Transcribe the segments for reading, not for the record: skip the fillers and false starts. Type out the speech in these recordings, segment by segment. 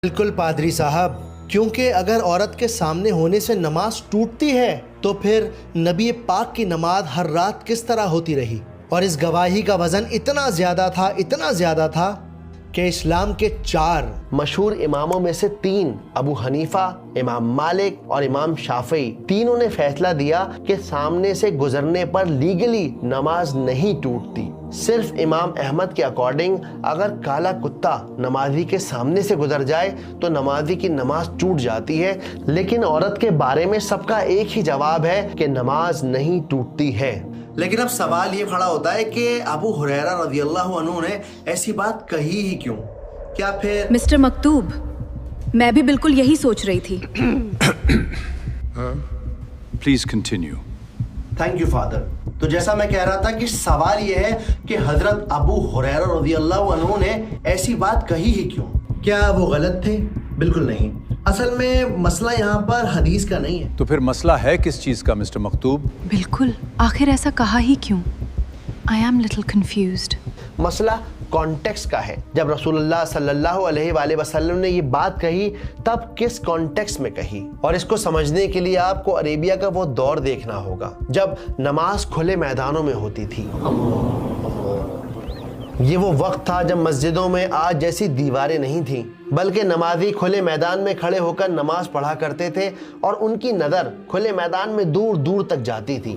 बिल्कुल पादरी साहब, क्योंकि अगर औरत के सामने होने से नमाज टूटती है तो फिर नबी पाक की नमाज हर रात किस तरह होती रही। और इस गवाही का वज़न इतना ज़्यादा था कि इस्लाम के 4 मशहूर इमामों में से 3 अबू हनीफा, इमाम मालिक और इमाम शाफई, तीनों ने फैसला दिया कि सामने से गुजरने पर लीगली नमाज नहीं टूटती। सिर्फ इमाम अहमद के अकॉर्डिंग अगर काला कुत्ता नमाजी के सामने से गुजर जाए तो नमाजी की नमाज टूट जाती है, लेकिन औरत के बारे में सबका एक ही जवाब है कि नमाज नहीं टूटती है। लेकिन अब सवाल ये खड़ा होता है कि अबू हुरैरा रज़ियल्लाहु अन्हु ने ऐसी बात कही ही क्यों? क्या फिर मिस्टर मकतूब, मैं भी बिल्कुल यही सोच रही थी। Please continue. Thank you father. तो जैसा मैं कह रहा था कि सवाल ये है कि हजरत अबू हुरैरा रज़ियल्लाहु अन्हु ने ऐसी बात कही ही क्यों? क्या वो गलत थे? बिल्कुल नहीं। असल में मसला यहाँ पर हदीस का नहीं है। तो फिर मसला है किस चीज का मिस्टर मकतूब? बिल्कुल, आखिर ऐसा कहा ही क्यों? I am little confused. मसला कॉन्टेक्स्ट का है। जब रसूलुल्लाह सल्लल्लाहु अलैहि वसल्लम ने ये बात कही तब किस कॉन्टेक्स्ट में कही, और इसको समझने के लिए आपको अरेबिया का वो दौर देखना होगा जब नमाज खुले मैदानों में होती थी। ये वो वक्त था जब मस्जिदों में आज जैसी दीवारें नहीं थीं, बल्कि नमाजी खुले मैदान में खड़े होकर नमाज पढ़ा करते थे और उनकी नज़र खुले मैदान में दूर दूर तक जाती थी।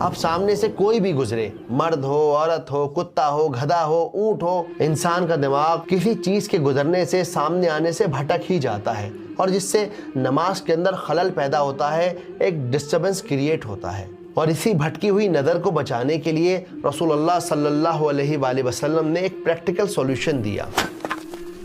अब सामने से कोई भी गुजरे, मर्द हो, औरत हो, कुत्ता हो, गधा हो, ऊंट हो, इंसान का दिमाग किसी चीज़ के गुजरने से, सामने आने से भटक ही जाता है, और जिससे नमाज के अंदर खलल पैदा होता है, एक डिस्टर्बेंस क्रिएट होता है। और इसी भटकी हुई नज़र को बचाने के लिए रसूलुल्लाह सल्लल्लाहु अलैहि वसल्लम ने एक प्रैक्टिकल सॉल्यूशन दिया।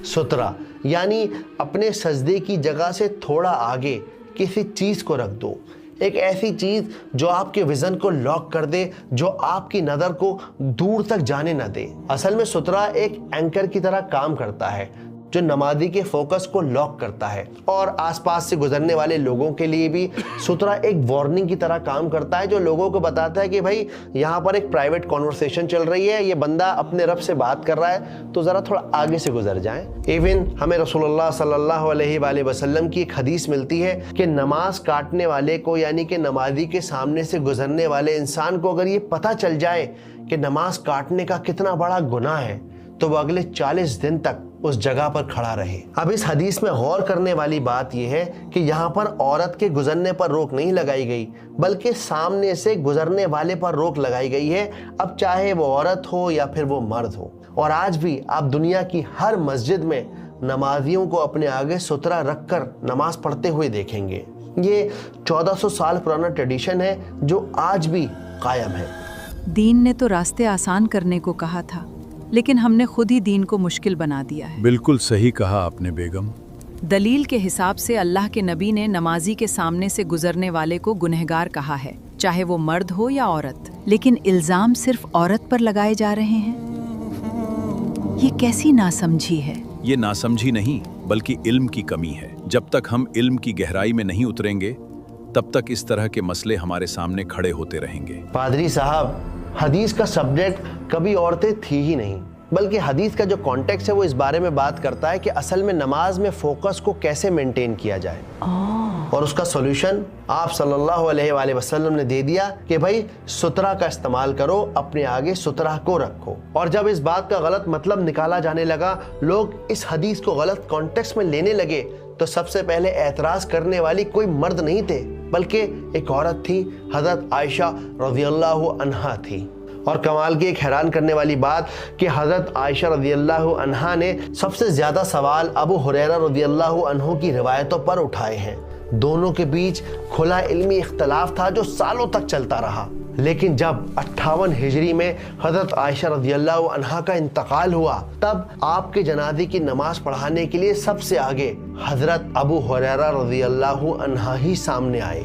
सुतरा, यानी अपने सजदे की जगह से थोड़ा आगे किसी चीज़ को रख दो, एक ऐसी चीज़ जो आपके विज़न को लॉक कर दे, जो आपकी नज़र को दूर तक जाने न दे। असल में सुतरा एक एंकर की तरह काम करता है जो नमाजी के फोकस को लॉक करता है, और आसपास से गुजरने वाले लोगों के लिए भी सुतरा एक वार्निंग की तरह काम करता है, जो लोगों को बताता है कि भाई यहाँ पर एक प्राइवेट कॉन्वर्सेशन चल रही है, ये बंदा अपने रब से बात कर रहा है, तो ज़रा थोड़ा आगे से गुजर जाएं। इवन हमें रसूलुल्लाह सल्लल्लाहु अलैहि वसल्लम की एक हदीस मिलती है कि नमाज काटने वाले को, यानी कि नमाजी के सामने से गुजरने वाले इंसान को अगर ये पता चल जाए कि नमाज काटने का कितना बड़ा गुनाह है, तो वो अगले 40 दिन तक उस जगह पर खड़ा रहे। अब इस हदीस में गौर करने वाली बात यह है कि यहाँ पर औरत के गुजरने पर रोक नहीं लगाई गई, बल्कि सामने से गुजरने वाले पर रोक लगाई गई है, अब चाहे वो औरत हो या फिर वो मर्द हो। और आज भी आप दुनिया की हर मस्जिद में नमाजियों को अपने आगे सुतरा रखकर नमाज पढ़ते हुए देखेंगे। ये 1400 साल पुराना ट्रेडिशन है जो आज भी कायम है। दीन ने तो रास्ते आसान करने को कहा था, लेकिन हमने खुद ही दीन को मुश्किल बना दिया है। बिल्कुल सही कहा आपने बेगम। दलील के हिसाब से अल्लाह के नबी ने नमाजी के सामने से गुजरने वाले को गुनहगार कहा है, चाहे वो मर्द हो या औरत। लेकिन इल्जाम सिर्फ औरत पर लगाए जा रहे हैं। ये कैसी नासमझी है? ये नासमझी नहीं, बल्कि इल्म की कमी है। जब तक हम इल्म की गहराई में नहीं उतरेंगे, तब तक इस तरह के मसले हमारे सामने खड़े होते रहेंगे। पादरी साहब, हदीस का सब्जेक्ट कभी औरतें थी ही नहीं, बल्कि हदीस का जो कॉन्टेक्स्ट है वो इस बारे में बात करता है कि असल में नमाज में फोकस को कैसे मेंटेन किया जाए। और उसका सॉल्यूशन आप सल्लल्लाहु अलैहि वसल्लम ने दे दिया कि भाई सुतरा का इस्तेमाल करो, अपने आगे सुतरा को रखो। और जब इस बात का गलत मतलब निकाला जाने लगा, लोग इस हदीस को गलत कॉन्टेक्स्ट में लेने लगे, तो सबसे पहले एतराज करने वाली कोई मर्द नहीं थे, बल्कि एक औरत थी, हजरत आयशा रज़ियल्लाहु अन्हा थी। और कमाल की एक हैरान करने वाली बात कि हजरत आयशा रज़ियल्लाहु अन्हा ने सबसे ज़्यादा सवाल अबू हुरैरा रज़ियल्लाहु अन्हु की रिवायतों पर उठाए हैं। दोनों के बीच खुला इल्मी इख्तलाफ था जो सालों तक चलता रहा, लेकिन जब 58 हिजरी में हजरत आयशा रज़ियल्लाहु अन्हा का इंतकाल हुआ, तब आपके जनाजे की नमाज पढ़ाने के लिए सबसे आगे हजरत अबू हुरैरा रज़ियल्लाहु अन्हा ही सामने आए।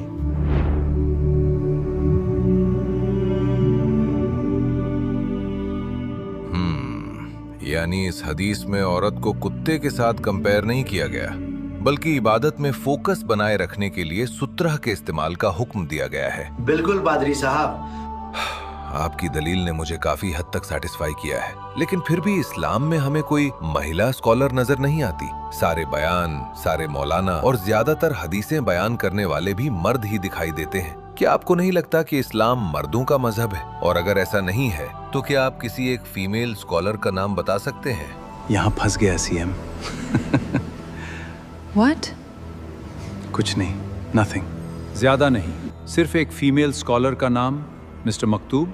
यानी इस हदीस में औरत को कुत्ते के साथ कंपेयर नहीं किया गया, बल्कि इबादत में फोकस बनाए रखने के लिए सुतरा के इस्तेमाल का हुक्म दिया गया है। बिल्कुल पादरी साहब। आपकी दलील ने मुझे काफी हद तक सेटिस्फाई किया है, लेकिन फिर भी इस्लाम में हमें कोई महिला स्कॉलर नजर नहीं आती। सारे बयान, सारे मौलाना और ज्यादातर हदीसें बयान करने वाले भी मर्द ही दिखाई देते हैं। क्या आपको नहीं लगता कि इस्लाम मर्दों का मजहब है? और अगर ऐसा नहीं है तो क्या आप किसी एक फीमेल स्कॉलर का नाम बता सकते हैं? यहाँ फंस गया सीएम। What? कुछ नहीं, नथिंग। ज्यादा नहीं, सिर्फ एक फीमेल स्कॉलर का नाम मिस्टर मकतूब